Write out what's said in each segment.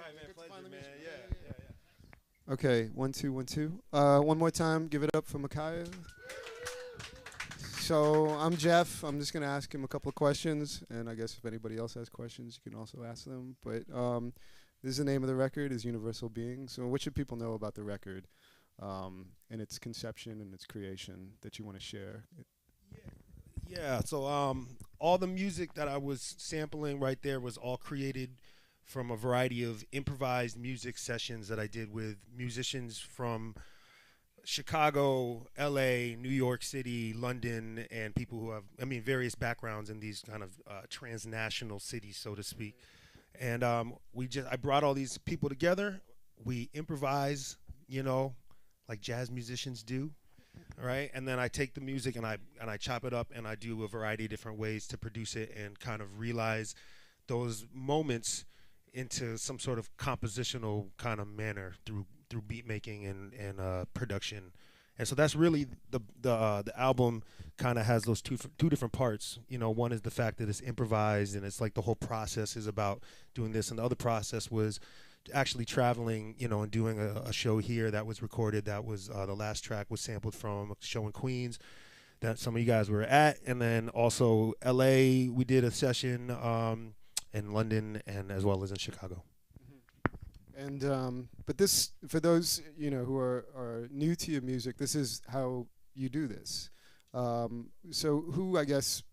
right, man. Pleasure, man. Yeah, yeah, yeah. Okay, 1 2 1 2. One more time, give it up for Makaya. So I'm Jeff. I'm just gonna ask him a couple of questions, and I guess if anybody else has questions, you can also ask them. But this is the name of the record is Universal Being. So what should people know about the record and its conception and its creation that you want to share? Yeah. So all the music that I was sampling right there was all created from a variety of improvised music sessions that I did with musicians from Chicago, L.A., New York City, London, and people who have, I mean, various backgrounds in these kind of transnational cities, so to speak. And I brought all these people together. We improvise, you know, like jazz musicians do, right? And then I take the music and I chop it up and I do a variety of different ways to produce it and kind of realize those moments into some sort of compositional kind of manner through beat making and production. And so that's really the album kind of has those two different parts. You know, one is the fact that it's improvised and it's like the whole process is about doing this, and the other process was actually traveling, you know, and doing a show here that was recorded. That was the last track was sampled from a show in Queens that some of you guys were at, and then also L.A. We did a session in London and as well as in Chicago. And but this for those who are new to your music, this is how you do this. So who I guess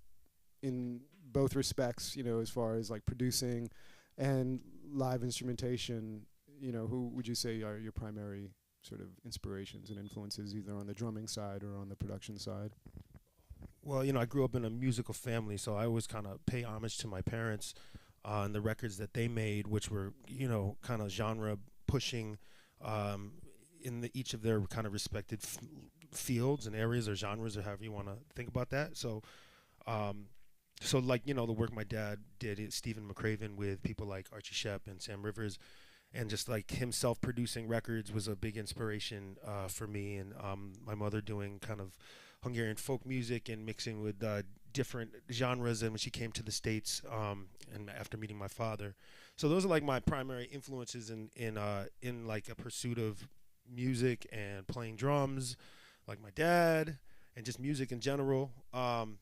in both respects, as far as like producing and live instrumentation, who would you say are your primary sort of inspirations and influences, either on the drumming side or on the production side? Well, I grew up in a musical family, so I always kind of pay homage to my parents and the records that they made, which were, kind of genre pushing in each of their kind of respected fields and areas or genres or however you want to think about that. Um, so like, the work my dad did, Stephen McCraven with people like Archie Shepp and Sam Rivers, and just like himself producing records was a big inspiration for me. And my mother doing kind of Hungarian folk music and mixing with different genres. And when she came to the States, and after meeting my father, so those are like my primary influences in like a pursuit of music and playing drums, like my dad, and just music in general. And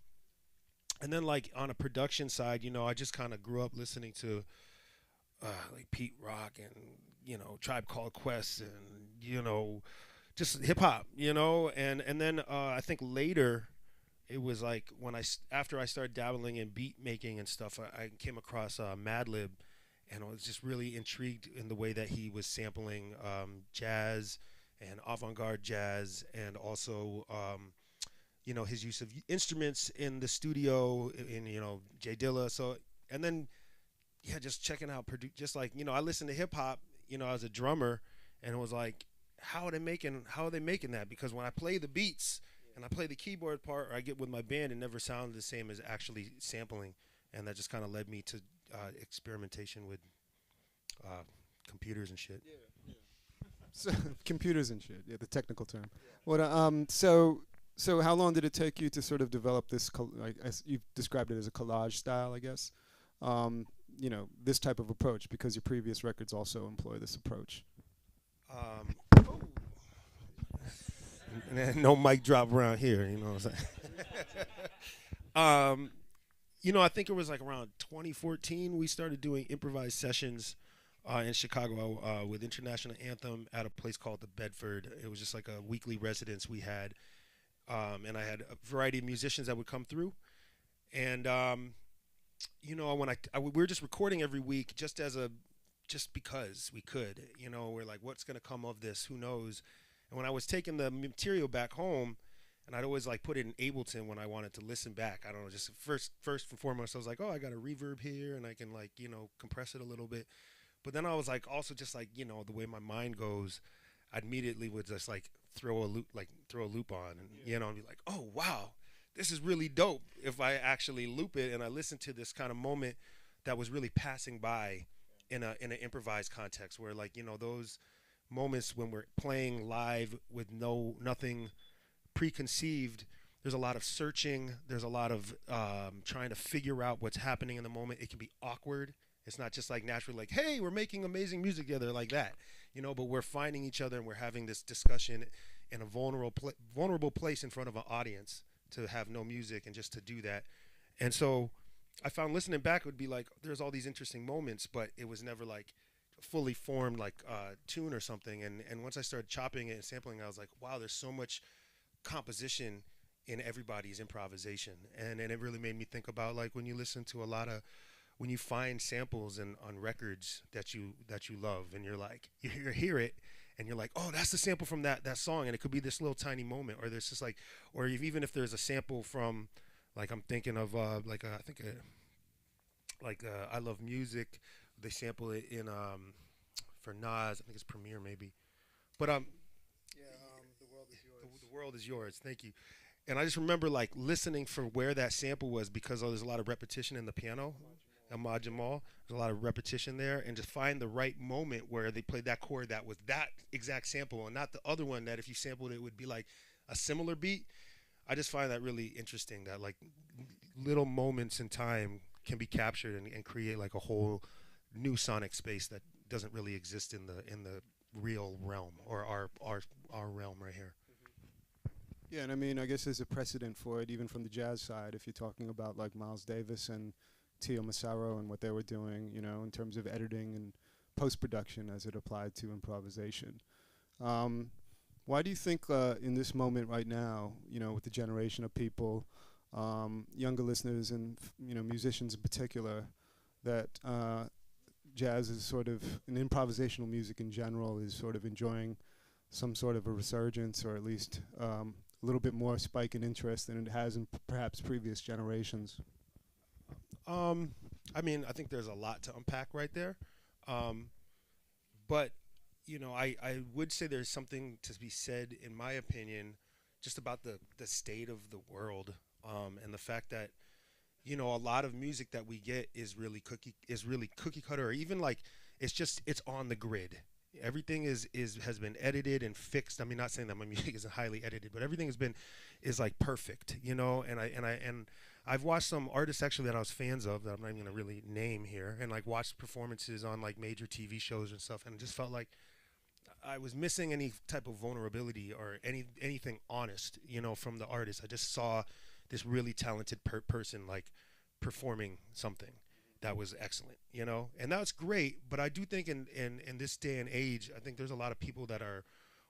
then like on a production side, I just kind of grew up listening to like Pete Rock and Tribe Called Quest and just hip hop, and then I think later it was like when after I started dabbling in beat making and stuff, I came across Madlib, and I was just really intrigued in the way that he was sampling jazz and avant-garde jazz, and also his use of instruments in the studio in Jay Dilla. So and then yeah, just checking out just like I listened to hip hop as a drummer, and it was like how are they making that, because when I play the beats and I play the keyboard part or I get with my band, it never sounded the same as actually sampling, and that just kind of led me to experimentation with uh, computers and shit. So, computers and shit. Yeah, the technical term. What? So how long did it take you to sort of develop this? Like as you've described it as a collage style, I guess. This type of approach, because your previous records also employ this approach. Um, no mic drop around here, you know what I'm saying? I think it was like around 2014 we started doing improvised sessions in Chicago with International Anthem at a place called the Bedford. It was just like a weekly residence we had, and I had a variety of musicians that would come through, and when we were just recording every week just because we could, we're like, what's gonna come of this? Who knows? And when I was taking the material back home, and I'd always like put it in Ableton when I wanted to listen back. I don't know, just first and foremost, I was like, oh, I got a reverb here, and I can like compress it a little bit. But then I was like, also just like the way my mind goes, I immediately would just like throw a loop on, and and be like, oh wow, this is really dope. If I actually loop it and I listen to this kind of moment that was really passing by in an improvised context, where like those moments when we're playing live with nothing preconceived, there's a lot of searching, there's a lot of trying to figure out what's happening in the moment. It can be awkward, It's not just like naturally like, hey, we're making amazing music together like that, but we're finding each other and we're having this discussion in a vulnerable place in front of an audience to have no music and just to do that. And so I found listening back would be like there's all these interesting moments, but it was never like fully formed like tune or something. And once I started chopping it and sampling, I was like, wow, there's so much composition in everybody's improvisation. And it really made me think about like when you listen to a lot of when you find samples and on records that you love and you're like you hear it and you're like, oh, that's the sample from that song, and it could be this little tiny moment, or there's just like, or even if there's a sample from, like I'm thinking of I think I Love Music, they sample it in for Nas, I think it's Premiere maybe, but The world is yours. the world is yours, thank you. And I just remember like listening for where that sample was because there's a lot of repetition in the piano. Ahmad Jamal. There's a lot of repetition there, and just find the right moment where they played that chord that was that exact sample, and not the other one that if you sampled it would be like a similar beat. I just find that really interesting that like little moments in time can be captured and create like a whole new sonic space that doesn't really exist in the real realm or our realm right here. Yeah, and I mean, I guess there's a precedent for it, even from the jazz side, if you're talking about like Miles Davis and Tio Massaro and what they were doing, in terms of editing and post production as it applied to improvisation. Um, why do you think, in this moment right now, with the generation of people, younger listeners and musicians in particular, that jazz is sort of, and improvisational music in general is sort of enjoying some sort of a resurgence, or at least a little bit more spike in interest than it has in perhaps previous generations? Um, I mean, I think there's a lot to unpack right there. Um, but I would say there's something to be said, in my opinion, just about the state of the world, and the fact that a lot of music that we get is really cookie cutter, or even like it's on the grid. Everything is has been edited and fixed. I mean, not saying that my music isn't highly edited, but everything has been is like perfect, and I've watched some artists actually that I was fans of that I'm not even gonna really name here, and like watched performances on like major TV shows and stuff, and it just felt like I was missing any type of vulnerability or anything honest, from the artist. I just saw this really talented person like performing something that was excellent, and that's great. But I do think in this day and age, I think there's a lot of people that are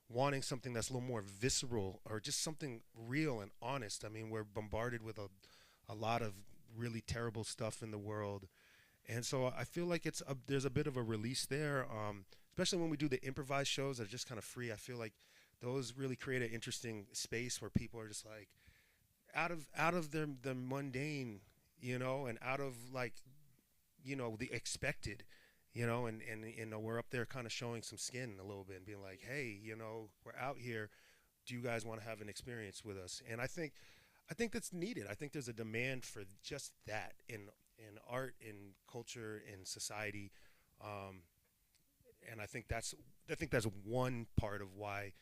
wanting something that's a little more visceral or just something real and honest. I mean, we're bombarded with a lot of really terrible stuff in the world, and so I feel like there's a bit of a release there, especially when we do the improvised shows that are just kind of free. I feel like those really create an interesting space where people are just like out of the mundane, and out of like the expected, and we're up there kind of showing some skin a little bit and being like, hey, we're out here. Do you guys want to have an experience with us? And I think that's needed. I think there's a demand for just that in art, in culture, in society, um, and I think that's one part of why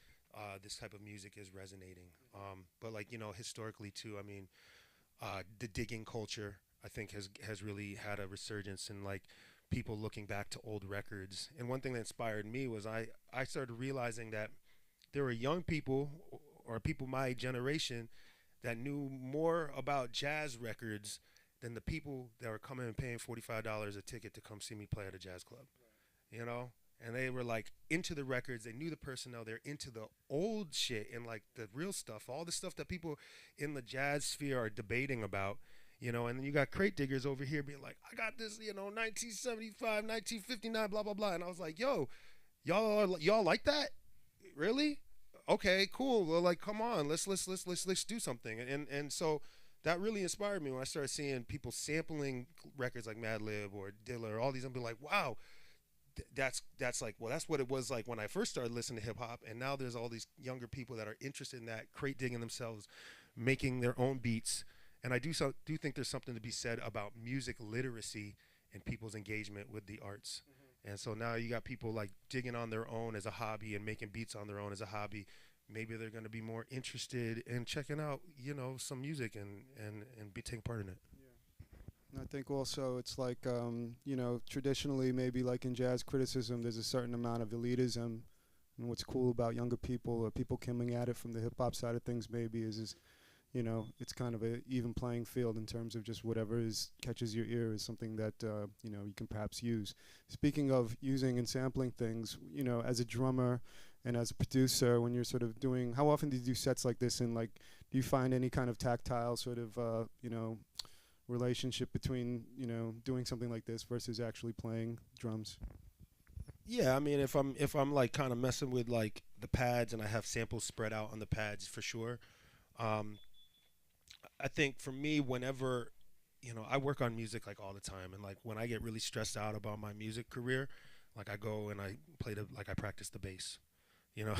this type of music is resonating. But like historically too, I mean, the digging culture I think has really had a resurgence in like people looking back to old records. And one thing that inspired me was I started realizing that there were young people or people my generation that knew more about jazz records than the people that were coming and paying $45 a ticket to come see me play at a jazz club. You know, and they were like into the records. They knew the personnel. They're into the old shit and like the real stuff, all the stuff that people in the jazz sphere are debating about. And then you got crate diggers over here being like, I got this, 1975, 1959, blah blah blah. And I was like, yo, y'all like that? Really? Okay, cool. Well, like, come on, let's do something. And so that really inspired me when I started seeing people sampling records like Madlib or Dilla or all these, and be like, wow, that's like, well, that's what it was like when I first started listening to hip hop, and now there's all these younger people that are interested in that, crate digging themselves, making their own beats, and I do think there's something to be said about music literacy and people's engagement with the arts. And so now you got people like digging on their own as a hobby and making beats on their own as a hobby. Maybe they're going to be more interested in checking out, some music and be taking part in it. I think also it's like, traditionally maybe like in jazz criticism, there's a certain amount of elitism. And what's cool about younger people or people coming at it from the hip hop side of things maybe is it's kind of a even playing field in terms of just whatever is catches your ear is something that you can perhaps use. Speaking of using and sampling things, as a drummer and as a producer, when you're sort of doing, how often do you do sets like this? And like, do you find any kind of tactile sort of relationship between doing something like this versus actually playing drums? Yeah, I mean, if I'm like kind of messing with like the pads and I have samples spread out on the pads for sure. Um, I think for me, whenever I work on music like all the time, and like when I get really stressed out about my music career, like I go and I I practice the bass, you know,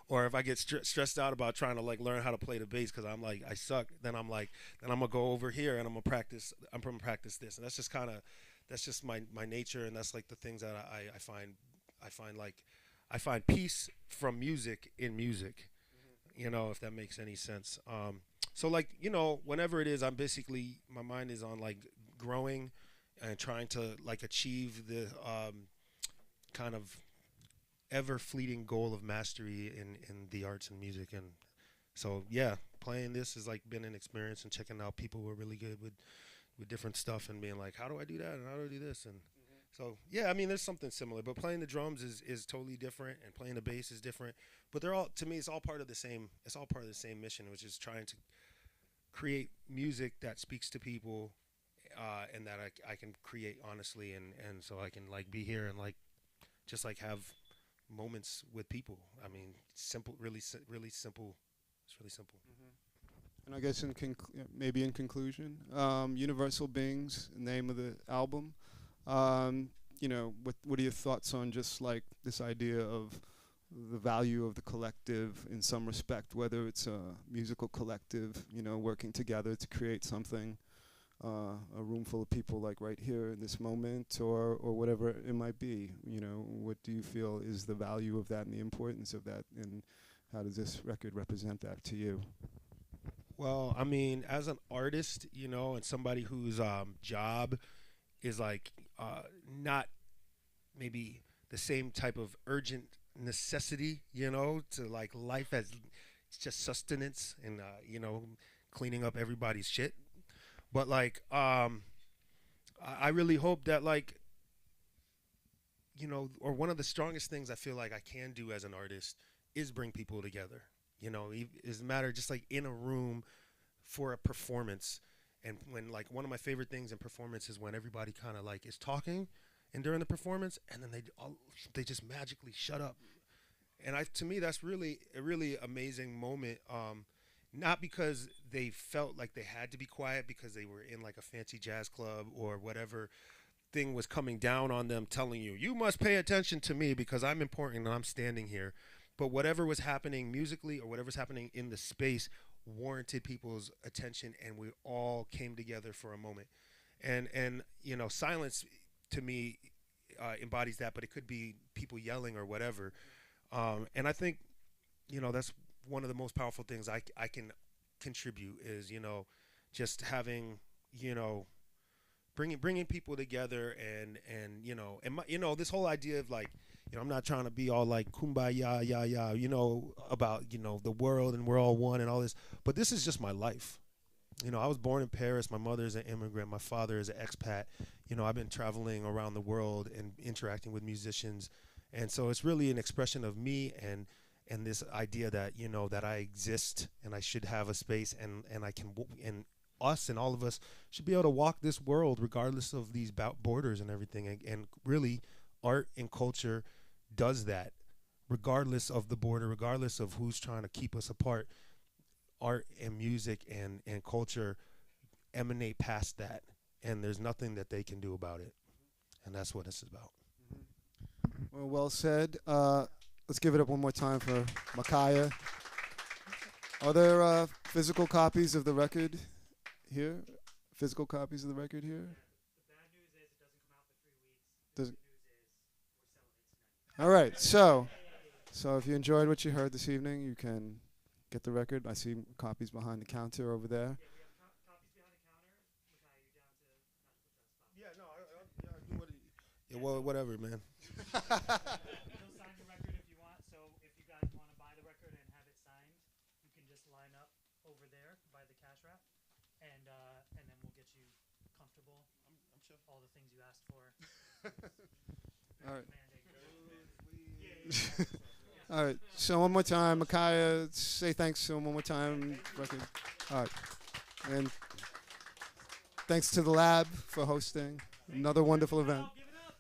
or if I get stressed out about trying to like learn how to play the bass because I'm like I suck, then I'm gonna go over here and I'm gonna practice this, and that's just my nature, and that's like the things that I find like I find peace from music in music, if that makes any sense. So like whenever it is, I'm basically my mind is on like growing and trying to like achieve the kind of ever fleeting goal of mastery in the arts and music. And so yeah, playing this has like been an experience, and checking out people who are really good with different stuff and being like, how do I do that and how do I do this? And so yeah, I mean there's something similar, but playing the drums is totally different, and playing the bass is different. But they're all, to me, it's all part of the same. It's all part of the same mission, which is trying to create music that speaks to people, and that I can create honestly, and so I can like be here and like just like have moments with people. I mean, simple, really, really simple. It's really simple. And I guess maybe in conclusion, Universal Beings, name of the album. Um, what are your thoughts on just like this idea of the value of the collective in some respect, whether it's a musical collective, working together to create something, a room full of people like right here in this moment, or whatever it might be. What do you feel is the value of that and the importance of that, and how does this record represent that to you? Well, I mean, as an artist, and somebody whose job is like not maybe the same type of urgent necessity, to like life as it's just sustenance and cleaning up everybody's shit. But like I really hope that like or one of the strongest things I feel like I can do as an artist is bring people together. Is a matter just like in a room for a performance. And when like one of my favorite things in performance is when everybody kind of like is talking and during the performance, and then they just magically shut up. And to me that's really a really amazing moment. Not because they felt like they had to be quiet because they were in like a fancy jazz club or whatever thing was coming down on them, telling you must pay attention to me because I'm important and I'm standing here. But whatever was happening musically or whatever was happening in the space warranted people's attention, and we all came together for a moment. And silence to me embodies that, but it could be people yelling or whatever. And I think that's one of the most powerful things I can contribute is just having bringing people together, and this whole idea of like I'm not trying to be all like kumbaya about the world and we're all one and all this, but this is just my life. I was born in Paris. My mother is an immigrant. My father is an expat. I've been traveling around the world and interacting with musicians, and so it's really an expression of me and this idea that that I exist and I should have a space, and I can and us and all of us should be able to walk this world regardless of these borders and everything, and really art and culture does that regardless of the border, regardless of who's trying to keep us apart. Art and music and culture emanate past that, and there's nothing that they can do about it, and that's what this is about. Well said. Let's give it up one more time for Makaya. Are there physical copies of the record here? Physical copies of the record here? Does All right. So if you enjoyed what you heard this evening, you can get the record. I see copies behind the counter over there. Yeah, well, whatever, man. He'll sign the record if you want. So if you guys want to buy the record and have it signed, you can just line up over there by the cash wrap, and then we'll get you comfortable. I'm sure. All the things you asked for. All right. Yeah. All right. So one more time, Makaya, say thanks to him one more time. All right. And thanks to the lab for hosting another wonderful event. Give it up.